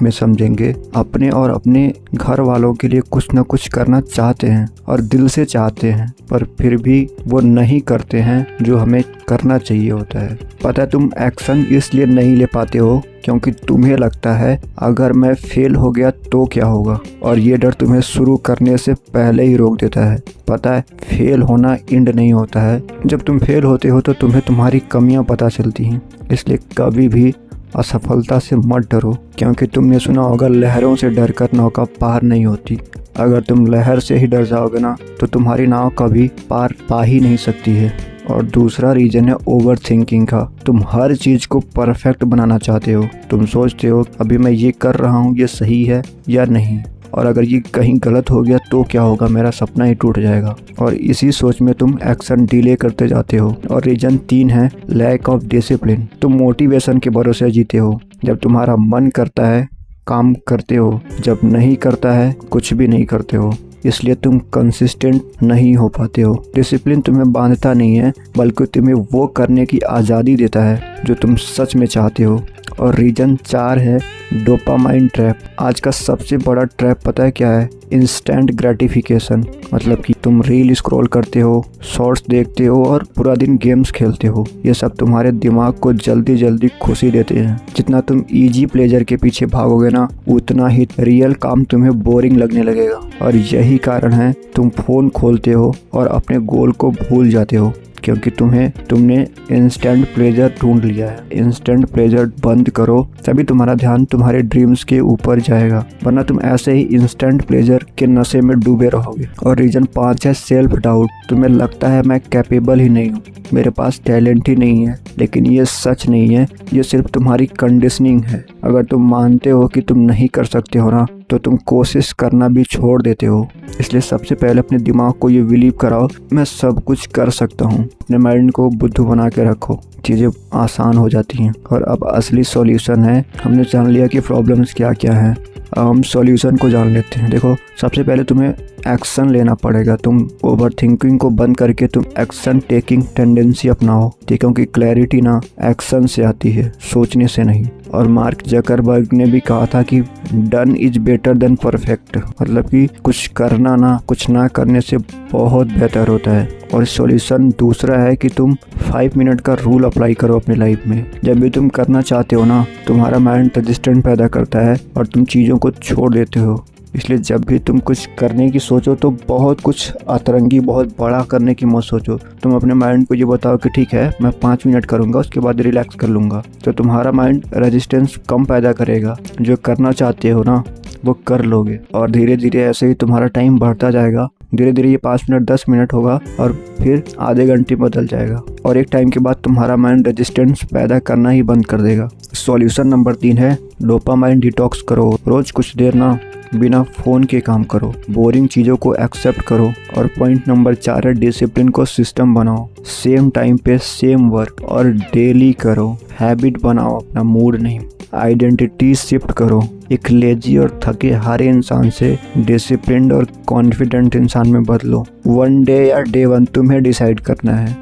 में समझेंगे, अपने और अपने घर वालों के लिए कुछ न कुछ करना चाहते हैं और दिल से चाहते हैं, पर फिर भी वो नहीं करते हैं जो हमें करना चाहिए होता है। पता है तुम एक्शन इसलिए नहीं ले पाते हो क्योंकि तुम्हें लगता है अगर मैं फेल हो गया तो क्या होगा, और ये डर तुम्हें शुरू करने से पहले ही रोक देता है। पता है फेल होना एंड नहीं होता है। जब तुम फेल होते हो तो तुम्हें तुम्हारी कमियां पता चलती हैं। इसलिए कभी भी असफलता से मत डरो, क्योंकि तुमने सुना होगा लहरों से डरकर नौका पार नहीं होती। अगर तुम लहर से ही डर जाओगे ना तो तुम्हारी नाव कभी पार पा ही नहीं सकती है। और दूसरा रीज़न है ओवर थिंकिंग का। तुम हर चीज़ को परफेक्ट बनाना चाहते हो। तुम सोचते हो अभी मैं ये कर रहा हूँ ये सही है या नहीं, और अगर ये कहीं गलत हो गया तो क्या होगा, मेरा सपना ही टूट जाएगा। और इसी सोच में तुम एक्शन डिले करते जाते हो। और रीज़न 3 है लैक ऑफ डिसिप्लिन। तुम मोटिवेशन के भरोसे जीते हो। जब तुम्हारा मन करता है काम करते हो, जब नहीं करता है कुछ भी नहीं करते हो। इसलिए तुम कंसिस्टेंट नहीं हो पाते हो। डिसिप्लिन तुम्हें बांधता नहीं है, बल्कि तुम्हें वो करने की आज़ादी देता है जो तुम सच में चाहते हो। और रीज़न 4 है डोपामाइन ट्रैप। आज का सबसे बड़ा ट्रैप पता है क्या है? Instant gratification. मतलब कि तुम रील स्क्रॉल करते हो, शॉर्ट्स देखते हो और पूरा दिन गेम्स खेलते हो। ये सब तुम्हारे दिमाग को जल्दी जल्दी खुशी देते हैं। जितना तुम इजी प्लेजर के पीछे भागोगे ना, उतना ही रियल काम तुम्हें बोरिंग लगने लगेगा। और यही कारण है तुम फ़ोन खोलते हो और अपने गोल को भूल जाते हो, क्योंकि तुमने इंस्टेंट प्लेजर ढूंढ लिया है। इंस्टेंट प्लेजर बंद करो, तभी तुम्हारा ध्यान तुम्हारे ड्रीम्स के ऊपर जाएगा, वरना तुम ऐसे ही इंस्टेंट प्लेजर के नशे में डूबे रहोगे। और रीज़न 5 है सेल्फ डाउट। तुम्हें लगता है मैं कैपेबल ही नहीं हूँ, मेरे पास टैलेंट ही नहीं है, लेकिन ये सच नहीं है, ये सिर्फ तुम्हारी कंडीशनिंग है। अगर तुम मानते हो कि तुम नहीं कर सकते हो ना, तो तुम कोशिश करना भी छोड़ देते हो। इसलिए सबसे पहले अपने दिमाग को ये बिलीव कराओ मैं सब कुछ कर सकता हूँ। अपने माइंड को बुद्धू बना के रखो, चीज़ें आसान हो जाती हैं। और अब असली सॉल्यूशन है, हमने जान लिया कि प्रॉब्लम्स क्या क्या हैं, अब हम सॉल्यूशन को जान लेते हैं। देखो सबसे पहले तुम्हें एक्शन लेना पड़ेगा। तुम ओवर थिंकिंग को बंद करके तुम एक्शन टेकिंग टेंडेंसी अपनाओ, ठीक है? क्योंकि क्लैरिटी ना एक्शन से आती है, सोचने से नहीं। और मार्क जकरबर्ग ने भी कहा था कि done is better than perfect. मतलब कि कुछ करना ना कुछ ना करने से बहुत बेहतर होता है। और सॉल्यूशन दूसरा है कि तुम 5 मिनट का रूल अप्लाई करो अपनी लाइफ में। जब भी तुम करना चाहते हो ना, तुम्हारा माइंड रेजिस्टेंस पैदा करता है और तुम चीज़ों को छोड़ देते हो। इसलिए जब भी तुम कुछ करने की सोचो तो बहुत कुछ अतरंगी बहुत बड़ा करने की मत सोचो। तुम अपने माइंड को ये बताओ कि ठीक है मैं 5 मिनट करूँगा, उसके बाद रिलैक्स कर लूँगा। तो तुम्हारा माइंड रेजिस्टेंस कम पैदा करेगा। जो करना चाहते हो ना वो कर लोगे, और धीरे धीरे ऐसे ही तुम्हारा टाइम बढ़ता जाएगा। धीरे धीरे ये 5 मिनट 10 मिनट होगा और फिर आधे घंटे बदल जाएगा, और एक टाइम के बाद तुम्हारा माइंड रेजिस्टेंस पैदा करना ही बंद कर देगा। सॉल्यूशन नंबर 3 है डोपामाइन डिटॉक्स करो। रोज कुछ देर ना बिना फ़ोन के काम करो, बोरिंग चीज़ों को एक्सेप्ट करो। और पॉइंट नंबर 4 है डिसिप्लिन को सिस्टम बनाओ। सेम टाइम पे सेम वर्क और डेली करो। हैबिट बनाओ, अपना मूड नहीं। आइडेंटिटी शिफ्ट करो। एक लेजी और थके हारे इंसान से डिसिप्लिन्ड और कॉन्फिडेंट इंसान में बदलो। 1 डे या डे 1 तुम्हें डिसाइड करना है।